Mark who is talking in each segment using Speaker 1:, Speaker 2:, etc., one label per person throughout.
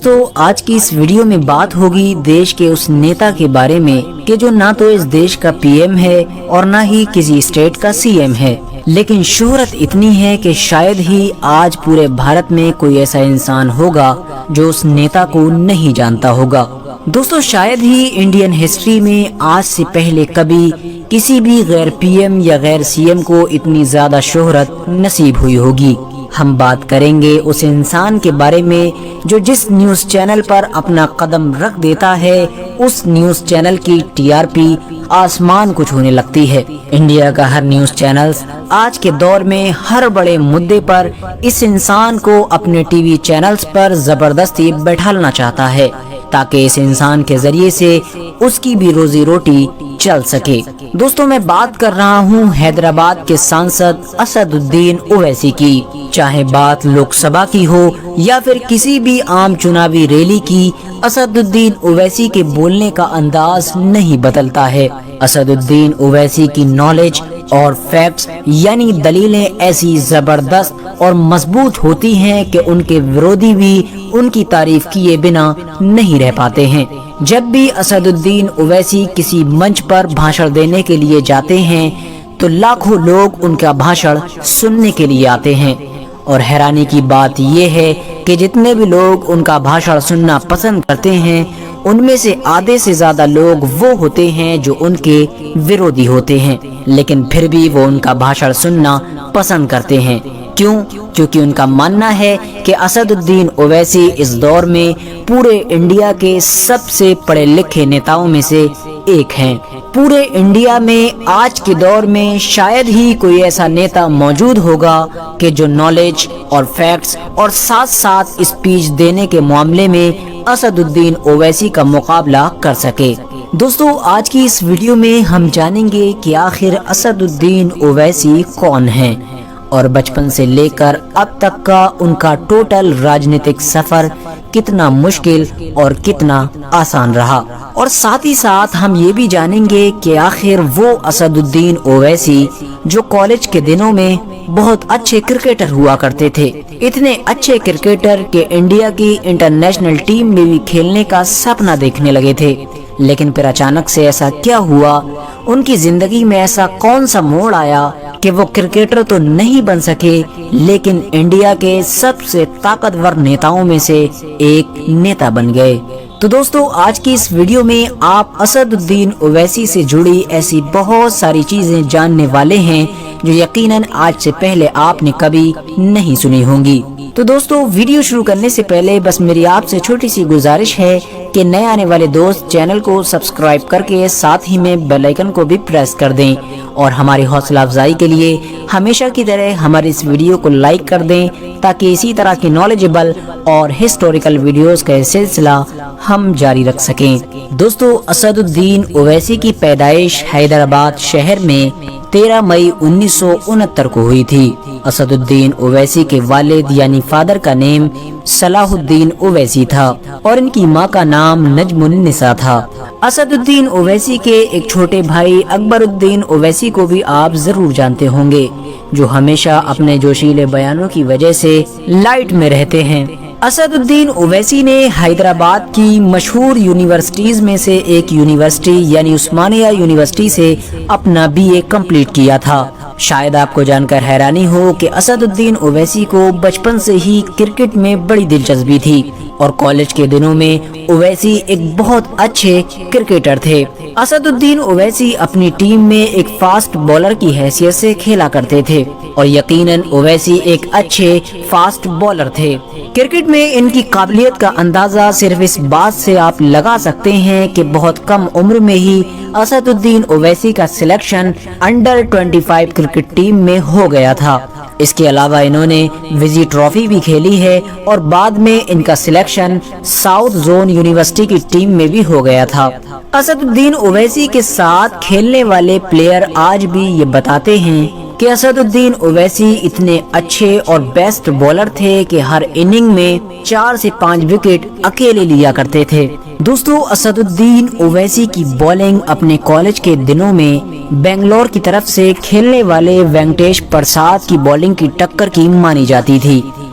Speaker 1: دوستو آج کی اس ویڈیو میں بات ہوگی دیش کے اس نیتا کے بارے میں کہ جو نہ تو اس دیش کا پی ایم ہے اور نہ ہی کسی اسٹیٹ کا سی ایم ہے، لیکن شہرت اتنی ہے کہ شاید ہی آج پورے بھارت میں کوئی ایسا انسان ہوگا جو اس نیتا کو نہیں جانتا ہوگا۔ دوستو شاید ہی انڈین ہسٹری میں آج سے پہلے کبھی کسی بھی غیر پی ایم یا غیر سی ایم کو اتنی زیادہ شہرت نصیب ہوئی ہوگی۔ ہم بات کریں گے اس انسان کے بارے میں جو جس نیوز چینل پر اپنا قدم رکھ دیتا ہے اس نیوز چینل کی ٹی آر پی آسمان کو چھونے لگتی ہے۔ انڈیا کا ہر نیوز چینل آج کے دور میں ہر بڑے مدے پر اس انسان کو اپنے ٹی وی چینلز پر زبردستی بیٹھالنا چاہتا ہے تاکہ اس انسان کے ذریعے سے اس کی بھی روزی روٹی چل سکے۔ دوستوں میں بات کر رہا ہوں حیدرآباد کے سانسد اسد الدین اویسی کی۔ چاہے بات لوک سبھا کی ہو یا پھر کسی بھی عام چناوی ریلی کی، اسد الدین اویسی کے بولنے کا انداز نہیں بدلتا ہے۔ اسد الدین اویسی کی نالج اور فیکٹس یعنی دلیلیں ایسی زبردست اور مضبوط ہوتی ہیں کہ ان کے ورودی بھی ان کی تعریف کیے بنا نہیں رہ پاتے ہیں۔ جب بھی اسد الدین اویسی کسی منچ پر بھاشن دینے کے لیے جاتے ہیں تو لاکھوں لوگ ان کا بھاشن سننے کے لیے آتے ہیں، اور حیرانی کی بات یہ ہے کہ جتنے بھی لوگ ان کا بھاشن سننا پسند کرتے ہیں ان میں سے آدھے سے زیادہ لوگ وہ ہوتے ہیں جو ان کے ورودی ہوتے ہیں، لیکن پھر بھی وہ ان کا بھاشن سننا پسند کرتے ہیں۔ کیوں؟ کیونکہ ان کا ماننا ہے کہ اسد الدین اویسی اس دور میں پورے انڈیا کے سب سے پڑھے لکھے نیتاؤں میں سے ایک ہیں۔ پورے انڈیا میں آج کے دور میں شاید ہی کوئی ایسا نیتا موجود ہوگا کہ جو نالج اور فیکٹس اور ساتھ ساتھ اسپیچ دینے کے معاملے میں اسد الدین اویسی کا مقابلہ کر سکے۔ دوستو آج کی اس ویڈیو میں ہم جانیں گے کہ آخر اسد الدین اویسی کون ہیں اور بچپن سے لے کر اب تک کا ان کا ٹوٹل راجنیتک سفر کتنا مشکل اور کتنا آسان رہا، اور ساتھ ہی ساتھ ہم یہ بھی جانیں گے کہ آخر وہ اسد الدین اویسی جو کالج کے دنوں میں بہت اچھے کرکٹر ہوا کرتے تھے، اتنے اچھے کرکٹر کہ انڈیا کی انٹرنیشنل ٹیم میں بھی کھیلنے کا سپنا دیکھنے لگے تھے، لیکن پھر اچانک سے ایسا کیا ہوا، ان کی زندگی میں ایسا کون سا موڑ آیا کہ وہ کرکٹر تو نہیں بن سکے لیکن انڈیا کے سب سے طاقتور نیتاؤں میں سے ایک نیتا بن گئے۔ تو دوستو آج کی اس ویڈیو میں آپ اسد الدین اویسی سے جڑی ایسی بہت ساری چیزیں جاننے والے ہیں جو یقیناً آج سے پہلے آپ نے کبھی نہیں سنی ہوں گی۔ تو دوستو ویڈیو شروع کرنے سے پہلے بس میری آپ سے چھوٹی سی گزارش ہے کہ نئے آنے والے دوست چینل کو سبسکرائب کر کے ساتھ ہی میں بیل آئیکن کو بھی پریس کر دیں، اور ہماری حوصلہ افزائی کے لیے ہمیشہ کی طرح ہماری اس ویڈیو کو لائک کر دیں تاکہ اسی طرح کی نالجبل اور ہسٹوریکل ویڈیوز کا سلسلہ ہم جاری رکھ سکیں۔ دوستو اسد الدین اویسی کی پیدائش حیدرآباد شہر میں 13 مئی 1969 کو ہوئی تھی۔ اسد الدین اویسی کے والد یعنی فادر کا نیم صلاح الدین اویسی تھا اور ان کی ماں کا نام نجم النساء تھا۔ اسد الدین اویسی کے ایک چھوٹے بھائی اکبر الدین اویسی کو بھی آپ ضرور جانتے ہوں گے، جو ہمیشہ اپنے جوشیلے بیانوں کی وجہ سے لائٹ میں رہتے ہیں۔ اسد الدین اویسی نے حیدرآباد کی مشہور یونیورسٹیز میں سے ایک یونیورسٹی یعنی عثمانیہ یونیورسٹی سے اپنا بی اے کمپلیٹ کیا تھا۔ شاید آپ کو جان کر حیرانی ہو کہ اسد الدین اویسی کو بچپن سے ہی کرکٹ میں بڑی دلچسپی تھی، اور کالج کے دنوں میں اویسی ایک بہت اچھے کرکٹر تھے۔ اسد الدین اویسی اپنی ٹیم میں ایک فاسٹ بولر کی حیثیت سے کھیلا کرتے تھے، اور یقیناً اویسی ایک اچھے فاسٹ بولر تھے۔ کرکٹ میں ان کی قابلیت کا اندازہ صرف اس بات سے آپ لگا سکتے ہیں کہ بہت کم عمر میں ہی اسد الدین اویسی کا سلیکشن انڈر 25 کرکٹ ٹیم میں ہو گیا تھا۔ اس کے علاوہ انہوں نے وزی ٹرافی بھی کھیلی ہے، اور بعد میں ان کا سلیکشن ساؤتھ زون یونیورسٹی کی ٹیم میں بھی ہو گیا تھا۔ اسد الدین اویسی کے ساتھ کھیلنے والے پلیئر آج بھی یہ بتاتے ہیں کہ اسد الدین اویسی اتنے اچھے اور بیسٹ بولر تھے کہ ہر اننگ میں 4 سے 5 وکٹ اکیلے لیا کرتے تھے۔ دوستو اسد الدین اویسی کی بولنگ اپنے کالج کے دنوں میں بنگلور کی طرف سے کھیلنے والے وینکٹیش پرساد کی بولنگ کی ٹکر کی مانی جاتی تھی۔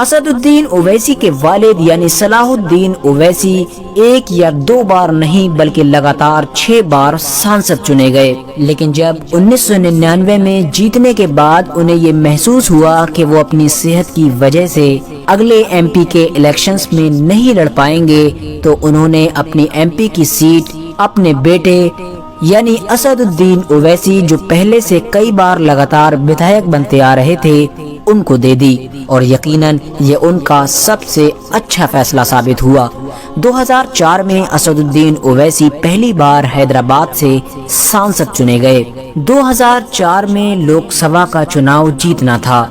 Speaker 1: اسدالدین اویسی کے والد یعنی صلاح الدین اویسی ایک یا دو بار نہیں بلکہ لگاتار 6 بار سانسد چنے گئے، لیکن جب 1999 میں جیتنے کے بعد انہیں یہ محسوس ہوا کہ وہ اپنی صحت کی وجہ سے اگلے ایم پی کے الیکشنز میں نہیں لڑ پائیں گے تو انہوں نے اپنی ایم پی کی سیٹ اپنے بیٹے یعنی اسدالدین اویسی جو پہلے سے کئی بار لگاتار ودھائک بنتے آ رہے تھے ان کو دے دی، اور یقیناً یہ ان کا سب سے اچھا فیصلہ ثابت ہوا۔ 2004 میں اسدالدین اویسی پہلی بار حیدرآباد سے سانسد چنے گئے۔ 2004 میں لوک سبھا کا چناؤ جیتنا تھا،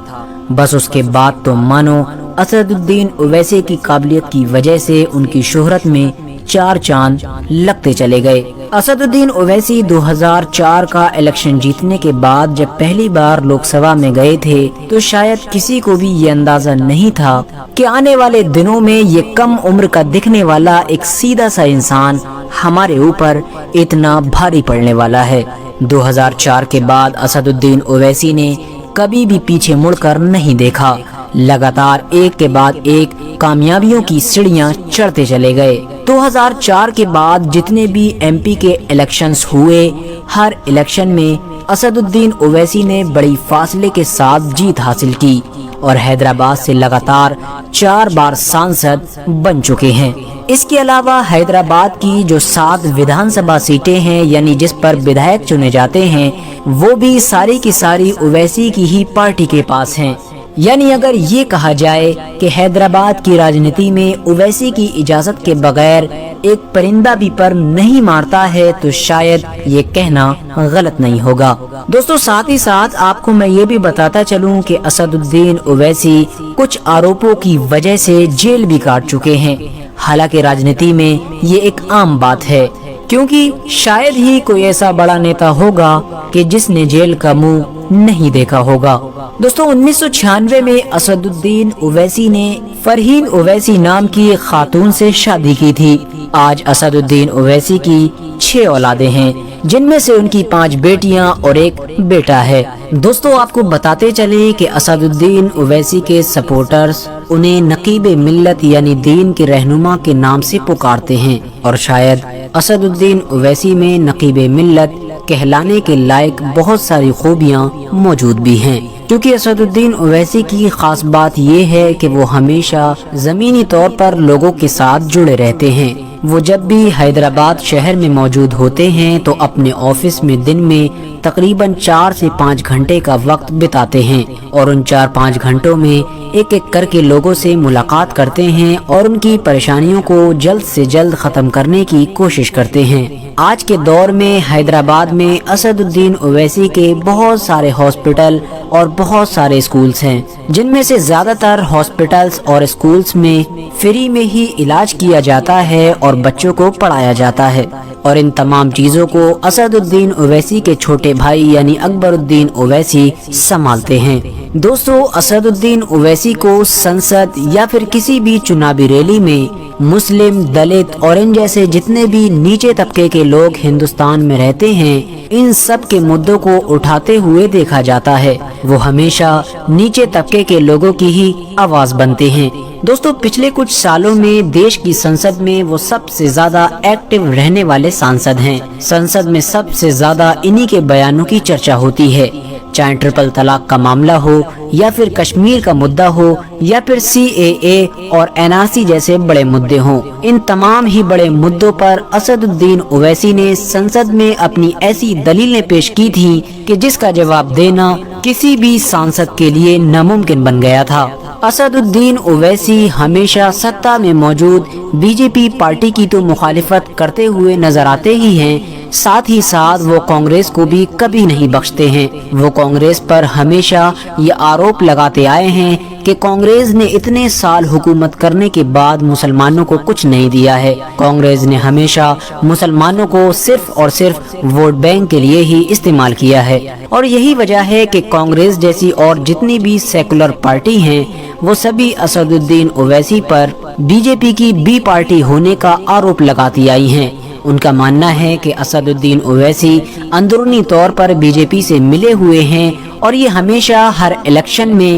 Speaker 1: بس اس کے بعد تو مانو اسدالدین اویسی کی قابلیت کی وجہ سے ان کی شہرت میں 4 چاند لگتے چلے گئے۔ اسدالدین اویسی 2004 کا الیکشن جیتنے کے بعد جب پہلی بار لوک سبھا میں گئے تھے تو شاید کسی کو بھی یہ اندازہ نہیں تھا کہ آنے والے دنوں میں یہ کم عمر کا دکھنے والا ایک سیدھا سا انسان ہمارے اوپر اتنا بھاری پڑنے والا ہے۔ 2004 کے بعد اسدالدین اویسی نے کبھی بھی پیچھے مڑ کر نہیں دیکھا، لگاتار ایک کے بعد ایک کامیابیوں کی سیڑھیاں چڑھتے چلے گئے۔ 2004 کے بعد جتنے بھی ایم پی کے الیکشنز ہوئے، ہر الیکشن میں اسدالدین اویسی نے بڑی فاصلے کے ساتھ جیت حاصل کی اور حیدرآباد سے لگاتار 4 بار سانسد بن چکے ہیں۔ اس کے علاوہ حیدرآباد کی جو 7 ودھان سبھا سیٹیں ہیں یعنی جس پر ودھائک چنے جاتے ہیں وہ بھی ساری کی ساری اویسی کی ہی پارٹی کے پاس ہیں۔ یعنی اگر یہ کہا جائے کہ حیدرآباد کی راجنیتی میں اویسی کی اجازت کے بغیر ایک پرندہ بھی پر نہیں مارتا ہے تو شاید یہ کہنا غلط نہیں ہوگا۔ دوستو ساتھ ہی ساتھ آپ کو میں یہ بھی بتاتا چلوں کہ اسدالدین اویسی کچھ آروپوں کی وجہ سے جیل بھی کاٹ چکے ہیں، حالانکہ راجنیتی میں یہ ایک عام بات ہے، کیونکہ شاید ہی کوئی ایسا بڑا نیتا ہوگا کہ جس نے جیل کا منہ نہیں دیکھا ہوگا۔ دوستو 1996 میں اسدالدین اویسی نے فرحین اویسی نام کی ایک خاتون سے شادی کی تھی۔ آج اسدالدین اویسی کی 6 اولادیں ہیں، جن میں سے ان کی 5 بیٹیاں اور ایک بیٹا ہے۔ دوستو آپ کو بتاتے چلے کہ اسدالدین اویسی کے سپورٹرز انہیں نقیب ملت یعنی دین کے رہنما کے نام سے پکارتے ہیں، اور شاید اسدالدین اویسی میں نقیب ملت کہلانے کے لائق بہت ساری خوبیاں موجود بھی ہیں، کیونکہ اسدالدین اویسی کی خاص بات یہ ہے کہ وہ ہمیشہ زمینی طور پر لوگوں کے ساتھ جڑے رہتے ہیں۔ وہ جب بھی حیدرآباد شہر میں موجود ہوتے ہیں تو اپنے آفس میں دن میں تقریباً 4 سے 5 گھنٹے کا وقت بتاتے ہیں، اور ان 4-5 گھنٹوں میں ایک ایک کر کے لوگوں سے ملاقات کرتے ہیں اور ان کی پریشانیوں کو جلد سے جلد ختم کرنے کی کوشش کرتے ہیں۔ آج کے دور میں حیدرآباد میں اسدالدین اویسی کے بہت سارے ہاسپٹل اور بہت سارے اسکولز ہیں، جن میں سے زیادہ تر ہاسپٹلز اور اسکولز میں فری میں ہی علاج کیا جاتا ہے اور بچوں کو پڑھایا جاتا ہے، اور ان تمام چیزوں کو اسدالدین اویسی کے چھوٹے بھائی یعنی اکبر الدین اویسی سنبھالتے ہیں۔ دوستو اسدالدین اویسی کو سنسد یا پھر کسی بھی چناوی ریلی میں مسلم، دلت اور ان جیسے جتنے بھی نیچے طبقے کے لوگ ہندوستان میں رہتے ہیں ان سب کے مدعوں کو اٹھاتے ہوئے دیکھا جاتا ہے۔ وہ ہمیشہ نیچے طبقے کے لوگوں کی ہی آواز بنتے ہیں۔ دوستو پچھلے کچھ سالوں میں دیش کی سنسد میں وہ سب سے زیادہ ایکٹیو رہنے والے سانسد ہیں۔ سنسد میں سب سے زیادہ انہی کے بیانوں کی چرچا ہوتی ہے، چاہے ٹرپل طلاق کا معاملہ ہو یا پھر کشمیر کا مدعا ہو یا پھر CAA اور NRC جیسے بڑے مدعے ہوں۔ ان تمام ہی بڑے مدعوں پر اسدالدین اویسی نے سنسد میں اپنی ایسی دلیلیں پیش کی تھیں کہ جس کا جواب دینا کسی بھی سانسد کے لیے ناممکن بن گیا تھا۔ اسدالدین اویسی ہمیشہ سطح میں موجود BJP پارٹی کی تو مخالفت کرتے ہوئے نظر آتے ہی ہیں، ساتھ ہی ساتھ وہ کانگریس کو بھی کبھی نہیں بخشتے ہیں۔ وہ کانگریس پر ہمیشہ یہ آروپ لگاتے آئے ہیں کہ کانگریس نے اتنے سال حکومت کرنے کے بعد مسلمانوں کو کچھ نہیں دیا ہے، کانگریس نے ہمیشہ مسلمانوں کو صرف اور صرف ووٹ بینک کے لیے ہی استعمال کیا ہے، اور یہی وجہ ہے کہ کانگریس جیسی اور جتنی بھی سیکولر پارٹی ہیں وہ سبھی اسدالدین اویسی پر BJP کی B پارٹی ہونے کا آروپ لگاتی آئی ہیں۔ ان کا ماننا ہے کہ اسدالدین اویسی اندرونی طور پر BJP سے ملے ہوئے ہیں اور یہ ہمیشہ ہر الیکشن میں